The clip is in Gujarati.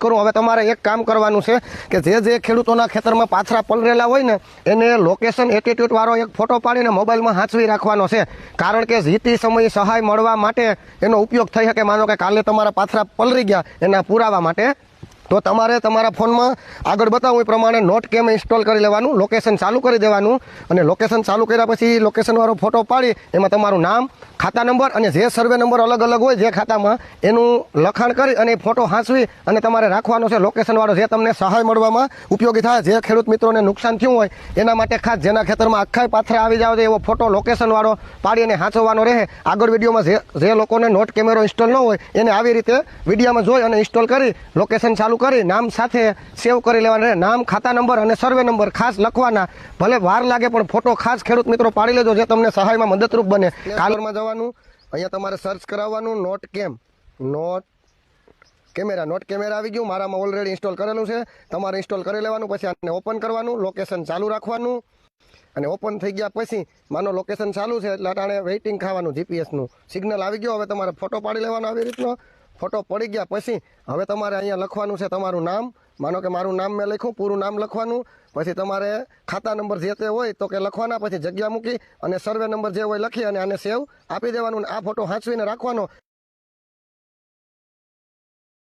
કરું। હવે તમારે એક કામ કરવાનું છે કે જે ખેડૂતોના ખેતરમાં પાથરા પલરેલા હોય ને એને લોકેશન એટીટ્યુડ વાળો એક ફોટો પાડીને મોબાઈલમાં સાચવી રાખવાનો છે, કારણ કે જીતી સમયે સહાય મળવા માટે એનો ઉપયોગ થઈ શકે। માનો કે કાલે તમારા પાથરા પલરી ગયા એના પુરાવા માટે, તો તમારે તમારા ફોનમાં આગળ બતાવું એ પ્રમાણે નોટ કેમ ઇન્સ્ટોલ કરી લેવાનું, લોકેશન ચાલુ કરી દેવાનું અને લોકેશન ચાલુ કર્યા પછી લોકેશનવાળો ફોટો પાડી એમાં તમારું નામ, ખાતા નંબર અને જે સર્વે નંબર અલગ અલગ હોય જે ખાતામાં એનું લખાણ કરી અને ફોટો હાંસવી અને તમારે રાખવાનો છે લોકેશનવાળો, જે તમને સહાય મળવામાં ઉપયોગી થાય। જે ખેડૂત મિત્રોને નુકસાન થયું હોય એના માટે ખાસ જેના ખેતરમાં આખા પાથરા આવી જાવ એવો ફોટો લોકેશનવાળો પાડીને હાંચવવાનો રહે। આગળ વિડીયોમાં જે લોકોને નોટ કેમેરો ઇન્સ્ટોલ ન હોય એને આવી રીતે વિડીયોમાં જોઈ અને ઇન્સ્ટોલ કરી લોકેશન ચાલુ કરી નામ સાથે સેવ કરી લેવાના રહે। નામ, ખાતા નંબર અને સર્વે નંબર ખાસ લખવાના, ભલે વાર લાગે પણ ફોટો ખાસ ખેડૂત મિત્રો પાડી લેજો જે તમને સહાયમાં મદદરૂપ બને। કાલરમાં જવાનું, અહીંયા તમારે સર્ચ કરાવવાનું નોટ કેમેરા આવી ગયું, મારામાં ઓલરેડી ઇન્સ્ટોલ કરેલું છે, તમારે ઇન્સ્ટોલ કરી લેવાનું। પછી આને ઓપન કરવાનું, લોકેશન ચાલુ રાખવાનું અને ઓપન થઈ ગયા પછી માનો લોકેશન ચાલુ છે એટલે અટાણે વેઇટિંગ ખાવાનું, જીપીએસનું સિગ્નલ આવી ગયો। હવે તમારે ફોટો પાડી લેવાનો આવી રીતનો, ફોટો પડી ગયા પછી હવે તમારે અહીંયા લખવાનું છે તમારું નામ, માનો કે મારું નામ મેં લખ્યું, પૂરું નામ લખવાનું, પછી તમારે ખાતા નંબર જે તે હોય તો કે લખવાના, પછી જગ્યા મૂકી અને સર્વે નંબર જે હોય લખી અને આને સેવ આપી દેવાનું। આ ફોટો હાંચવીને રાખવાનો।